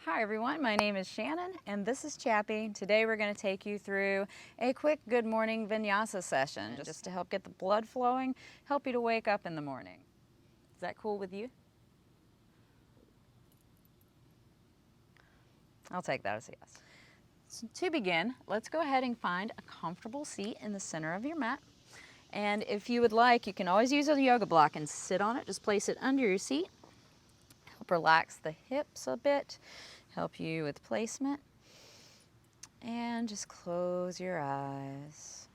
Hi everyone, my name is Shannon and this is Chappy. Today we're going to take you through a quick good morning Vinyasa session just to help get the blood flowing, help you to wake up in the morning. Is that cool with you? I'll take that as a yes. So to begin, let's go ahead and find a comfortable seat in the center of your mat. And if you would like, you can always use a yoga block and sit on it. Just place it under your seat. Help relax the hips a bit, help you with placement. And just close your eyes.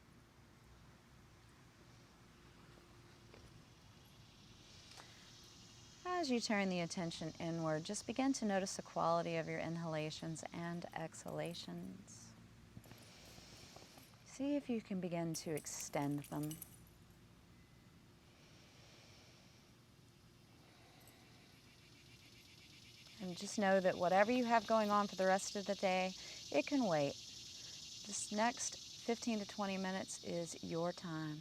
As you turn the attention inward, just begin to notice the quality of your inhalations and exhalations. See if you can begin to extend them. And just know that whatever you have going on for the rest of the day, it can wait. This next 15 to 20 minutes is your time.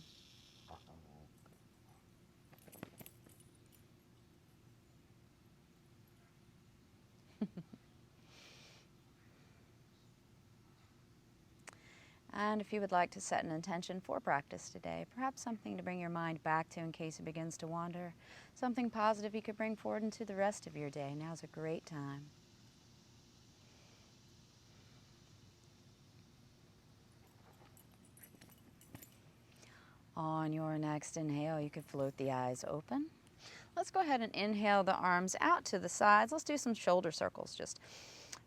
And if you would like to set an intention for practice today, perhaps something to bring your mind back to in case it begins to wander, something positive you could bring forward into the rest of your day, now's a great time. On your next inhale, you could float the eyes open. Let's go ahead and inhale the arms out to the sides. Let's do some shoulder circles. Just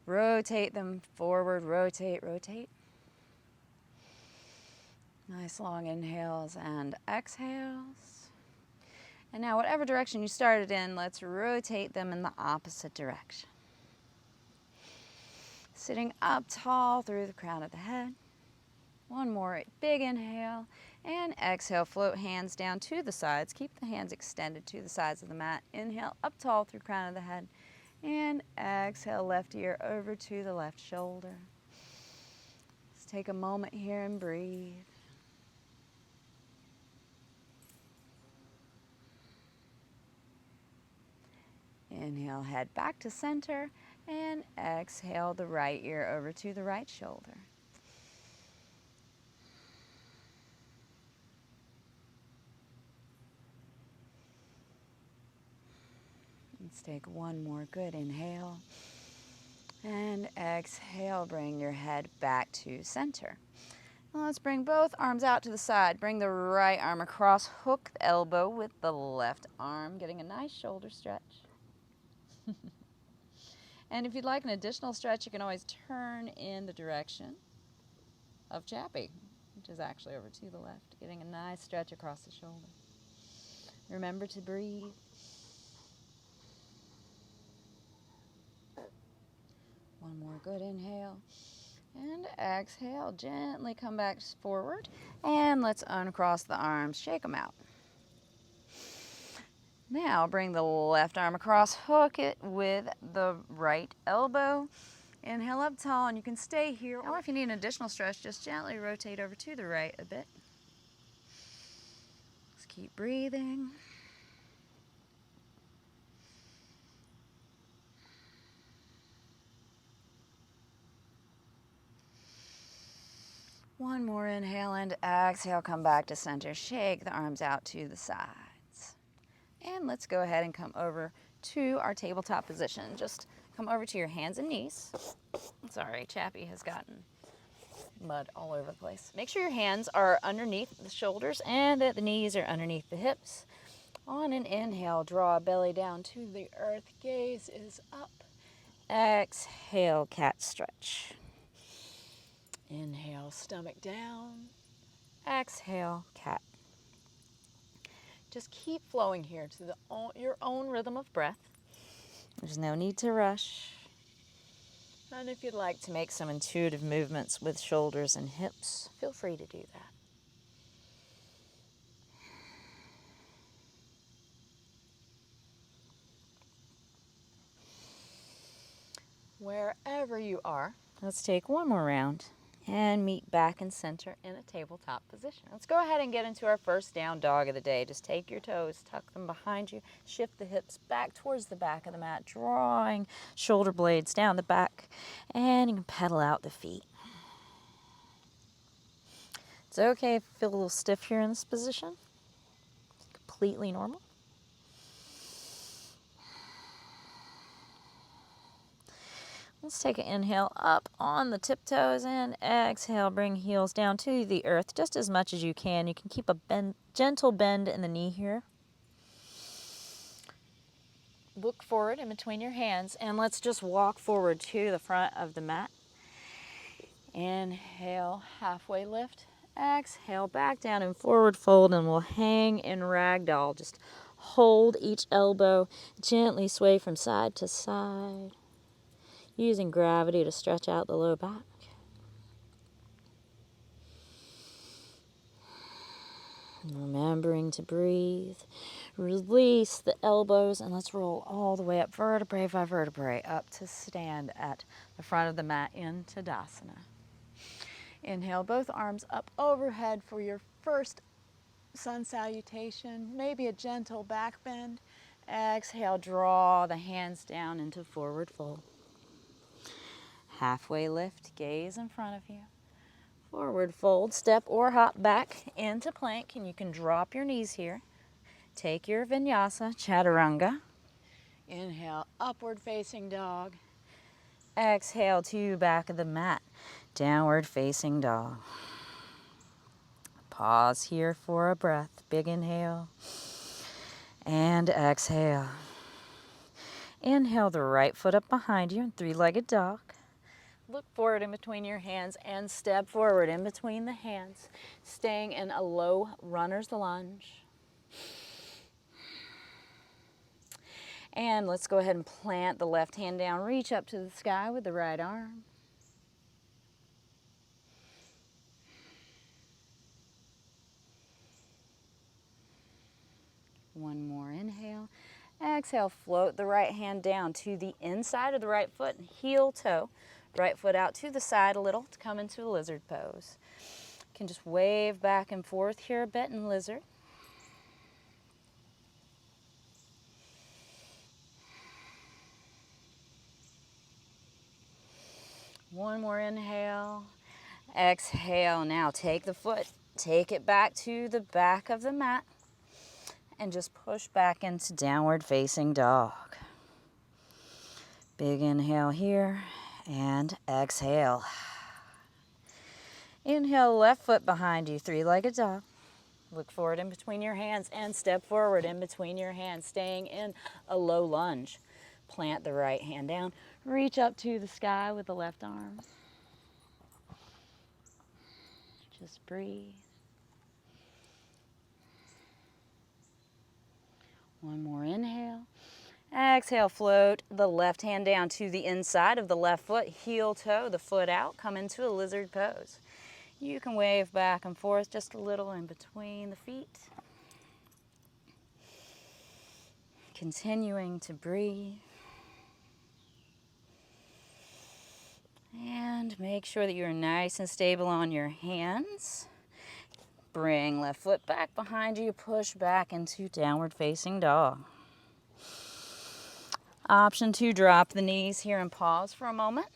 rotate them forward, rotate, rotate. Nice long inhales and exhales. And now whatever direction you started in, let's rotate them in the opposite direction. Sitting up tall through the crown of the head. One more big inhale and exhale, float hands down to the sides. Keep the hands extended to the sides of the mat. Inhale up tall through crown of the head and exhale left ear over to the left shoulder. Let's take a moment here and breathe. Inhale, head back to center, and exhale the right ear over to the right shoulder. Let's take one more good inhale, and exhale, bring your head back to center. Now let's bring both arms out to the side. Bring the right arm across, hook the elbow with the left arm, getting a nice shoulder stretch. And if you'd like an additional stretch, you can always turn in the direction of Chappy, which is actually over to the left, getting a nice stretch across the shoulder. Remember to breathe. One more good inhale. And exhale, gently come back forward. And let's uncross the arms, shake them out. Now bring the left arm across, hook it with the right elbow. Inhale up tall, and you can stay here. Or if you need an additional stretch, just gently rotate over to the right a bit. Just keep breathing. One more inhale and exhale, come back to center. Shake the arms out to the sides. And let's go ahead and come over to our tabletop position. Just come over to your hands and knees. Sorry, Chappy has gotten mud all over the place. Make sure your hands are underneath the shoulders and that the knees are underneath the hips. On an inhale, draw belly down to the earth. Gaze is up. Exhale, cat stretch. Inhale, stomach down. Exhale, cat. Just keep flowing here to your own rhythm of breath. There's no need to rush. And if you'd like to make some intuitive movements with shoulders and hips, feel free to do that. Wherever you are, let's take one more round. And meet back in center in a tabletop position. Let's go ahead and get into our first down dog of the day. Just take your toes, tuck them behind you, shift the hips back towards the back of the mat, drawing shoulder blades down the back, and you can pedal out the feet. It's okay if you feel a little stiff here in this position. It's completely normal. Let's take an inhale up on the tiptoes and exhale, bring heels down to the earth just as much as you can. You can keep a gentle bend in the knee here. Look forward in between your hands and let's just walk forward to the front of the mat. Inhale, halfway lift. Exhale, back down and forward fold, and we'll hang in ragdoll. Just hold each elbow, gently sway from side to side, using gravity to stretch out the low back. Remembering to breathe. Release the elbows and let's roll all the way up vertebrae by vertebrae up to stand at the front of the mat in Tadasana. Inhale, both arms up overhead for your first sun salutation, maybe a gentle back bend. Exhale, draw the hands down into forward fold. Halfway lift, gaze in front of you. Forward fold, step or hop back into plank, and you can drop your knees here. Take your Vinyasa, Chaturanga. Inhale, upward facing dog. Exhale to back of the mat, downward facing dog. Pause here for a breath. Big inhale and exhale. Inhale the right foot up behind you in three-legged dog. Look forward in between your hands and step forward in between the hands, staying in a low runner's lunge. And let's go ahead and plant the left hand down. Reach up to the sky with the right arm. One more inhale. Exhale, float the right hand down to the inside of the right foot, heel toe. Right foot out to the side a little to come into a lizard pose. You can just wave back and forth here a bit in lizard. One more inhale. Exhale. Now take the foot, take it back to the back of the mat, and just push back into downward facing dog. Big inhale here and exhale. Inhale, left foot behind you, three-legged dog. Look forward in between your hands and step forward in between your hands, staying in a low lunge. Plant the right hand down, reach up to the sky with the left arm. Just breathe. One more inhale. Exhale, float the left hand down to the inside of the left foot, heel toe, the foot out, come into a lizard pose. You can wave back and forth just a little in between the feet. Continuing to breathe. And make sure that you're nice and stable on your hands. Bring left foot back behind you, push back into downward facing dog. Option to drop the knees here and pause for a moment,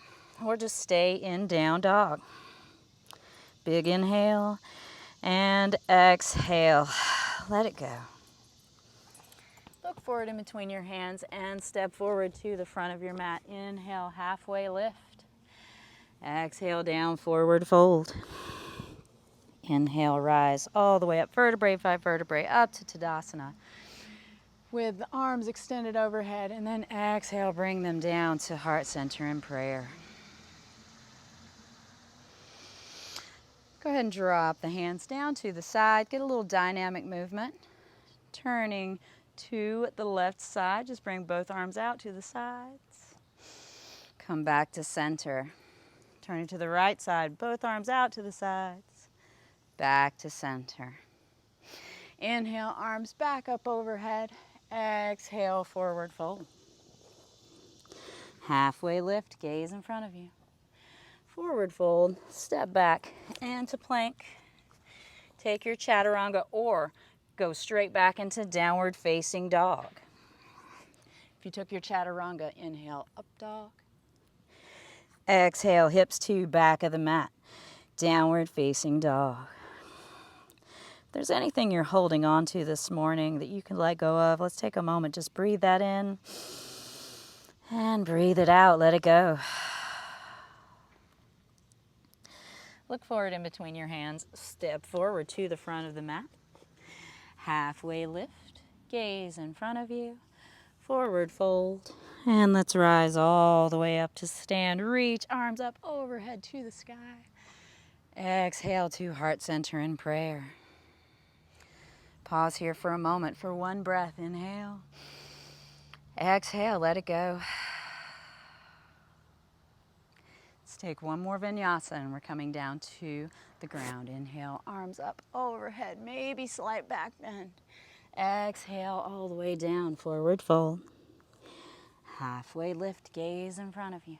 or just stay in down dog. Big inhale and exhale. Let it go. Look forward in between your hands and step forward to the front of your mat. Inhale, halfway lift. Exhale, down, forward fold. Inhale, rise all the way up, vertebrae by vertebrae, up to Tadasana. With the arms extended overhead, and then exhale, bring them down to heart center in prayer. Go ahead and drop the hands down to the side. Get a little dynamic movement. Turning to the left side, just bring both arms out to the sides. Come back to center. Turning to the right side, both arms out to the sides. Back to center. Inhale, arms back up overhead. Exhale, forward fold. Halfway lift, gaze in front of you. Forward fold, step back into plank. Take your chaturanga or go straight back into downward facing dog. If you took your chaturanga, inhale, up dog. Exhale, hips to back of the mat, downward facing dog. If there's anything you're holding on to this morning that you can let go of, let's take a moment. Just breathe that in and breathe it out. Let it go. Look forward in between your hands. Step forward to the front of the mat. Halfway lift. Gaze in front of you. Forward fold. And let's rise all the way up to stand. Reach arms up overhead to the sky. Exhale to heart center in prayer. Pause here for a moment for one breath. Inhale. Exhale, let it go. Let's take one more vinyasa and we're coming down to the ground. Inhale, arms up overhead, maybe slight back bend. Exhale all the way down, forward fold. Halfway lift, gaze in front of you.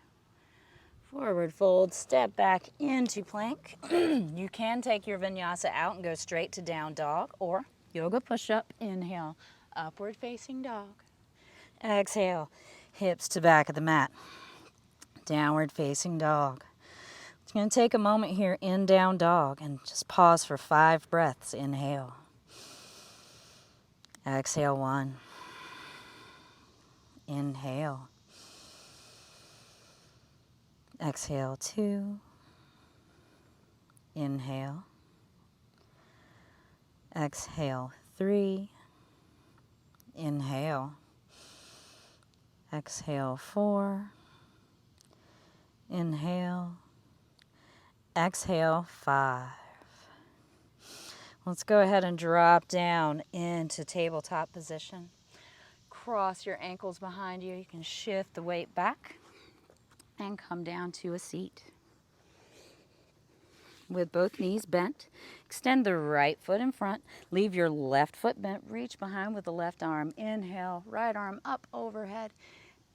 Forward fold, step back into plank. You can take your vinyasa out and go straight to down dog or yoga push-up. Inhale, upward facing dog. Exhale, hips to back of the mat. Downward facing dog. It's going to take a moment here in down dog and just pause for 5 breaths. Inhale. Exhale 1. Inhale. Exhale 2. Inhale. Exhale 3. Inhale. Exhale 4. Inhale. Exhale 5. Let's go ahead and drop down into tabletop position. Cross your ankles behind you. You can shift the weight back and come down to a seat. With both knees bent, extend the right foot in front. Leave your left foot bent. Reach behind with the left arm. Inhale, right arm up overhead.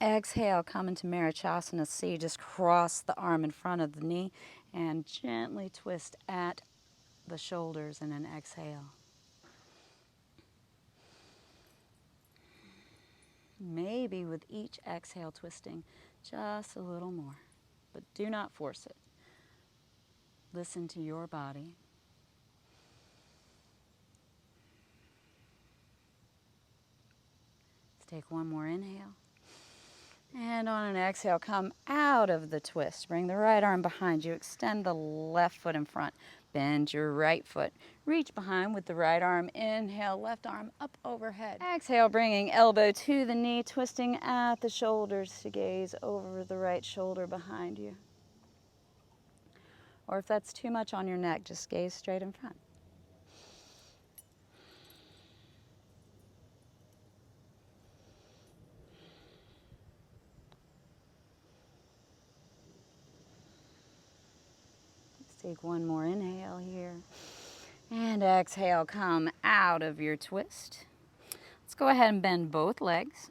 Exhale, come into Marachasana C. Just cross the arm in front of the knee and gently twist at the shoulders and then exhale. Maybe with each exhale twisting just a little more, but do not force it. Listen to your body. Let's take one more inhale. And on an exhale, come out of the twist. Bring the right arm behind you. Extend the left foot in front. Bend your right foot. Reach behind with the right arm. Inhale, left arm up overhead. Exhale, bringing elbow to the knee, twisting at the shoulders to gaze over the right shoulder behind you. Or if that's too much on your neck, just gaze straight in front. Take one more inhale here. And exhale, come out of your twist. Let's go ahead and bend both legs.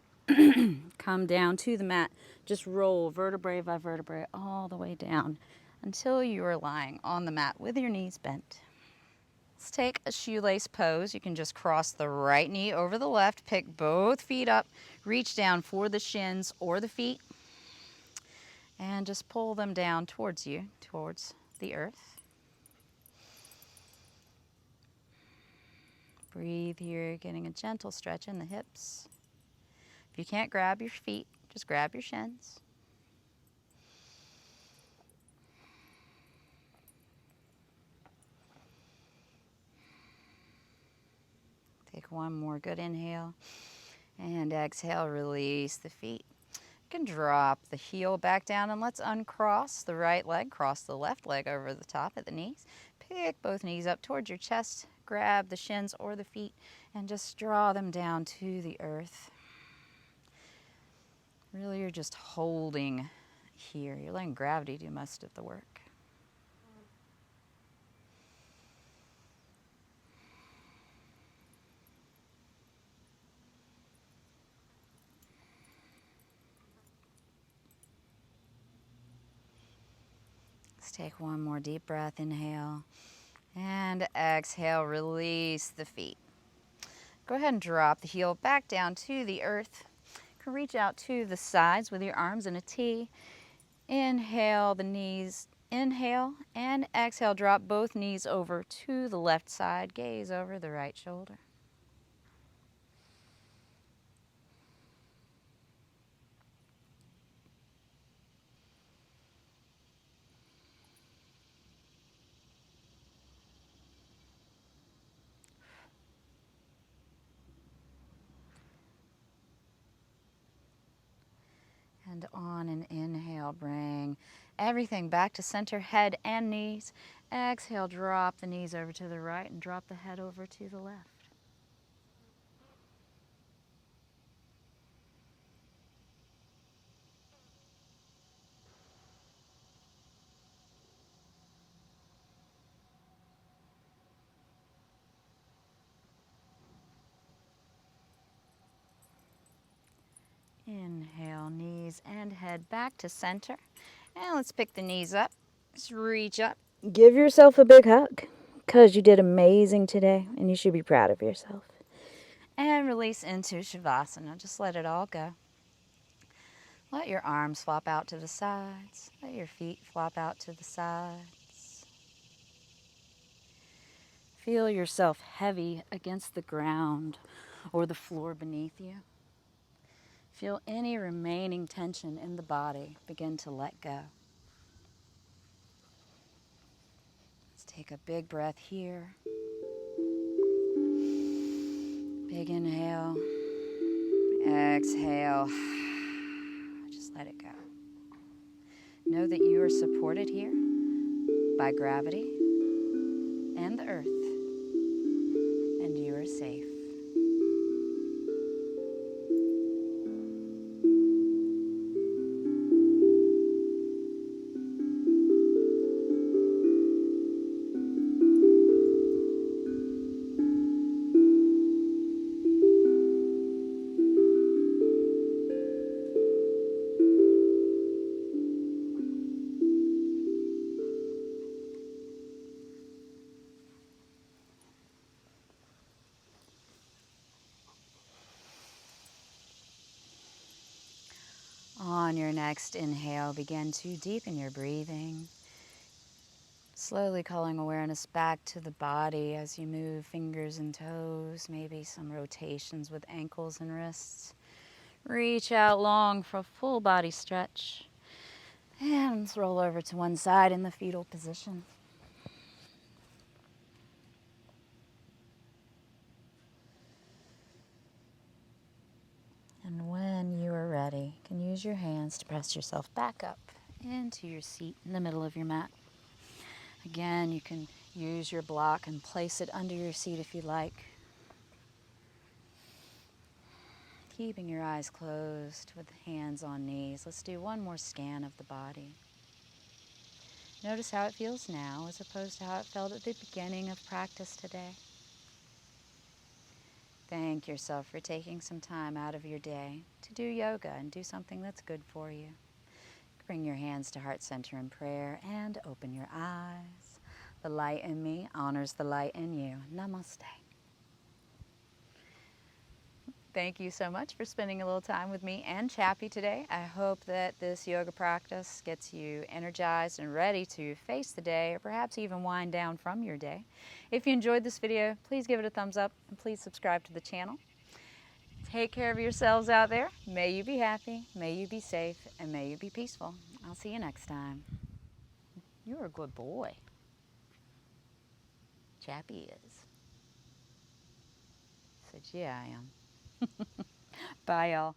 Come down to the mat. Just roll vertebrae by vertebrae all the way down until you are lying on the mat with your knees bent. Let's take a shoelace pose. You can just cross the right knee over the left, pick both feet up, reach down for the shins or the feet, and just pull them down towards you, towards the earth. Breathe here, getting a gentle stretch in the hips. If you can't grab your feet, just grab your shins. Take one more good inhale. And exhale, release the feet. You can drop the heel back down and let's uncross the right leg, cross the left leg over the top at the knees. Pick both knees up towards your chest, grab the shins or the feet and just draw them down to the earth. Really, you're just holding here. You're letting gravity do most of the work. Let's take one more deep breath. Inhale and exhale. Release the feet. Go ahead and drop the heel back down to the earth. You can reach out to the sides with your arms in a T. Inhale the knees. Inhale and exhale. Drop both knees over to the left side. Gaze over the right shoulder. And on an inhale, bring everything back to center, head and knees. Exhale, drop the knees over to the right and drop the head over to the left. Inhale, knees and head back to center. And let's pick the knees up. Just reach up. Give yourself a big hug because you did amazing today and you should be proud of yourself. And release into Shavasana. Just let it all go. Let your arms flop out to the sides. Let your feet flop out to the sides. Feel yourself heavy against the ground or the floor beneath you. Feel any remaining tension in the body begin to let go. Let's take a big breath here. Big inhale. Exhale. Just let it go. Know that you are supported here by gravity and the earth, and you are safe. On your next inhale, begin to deepen your breathing. Slowly calling awareness back to the body as you move fingers and toes, maybe some rotations with ankles and wrists. Reach out long for a full body stretch. Hands roll over to one side in the fetal position. And when you are ready, you can use your hands to press yourself back up into your seat in the middle of your mat. Again, you can use your block and place it under your seat if you like. Keeping your eyes closed with hands on knees. Let's do one more scan of the body. Notice how it feels now as opposed to how it felt at the beginning of practice today. Thank yourself for taking some time out of your day to do yoga and do something that's good for you. Bring your hands to heart center in prayer and open your eyes. The light in me honors the light in you. Namaste. Thank you so much for spending a little time with me and Chappy today. I hope that this yoga practice gets you energized and ready to face the day or perhaps even wind down from your day. If you enjoyed this video, please give it a thumbs up and please subscribe to the channel. Take care of yourselves out there. May you be happy, may you be safe, and may you be peaceful. I'll see you next time. You're a good boy. Chappy is. Said, yeah, I am. Bye, y'all.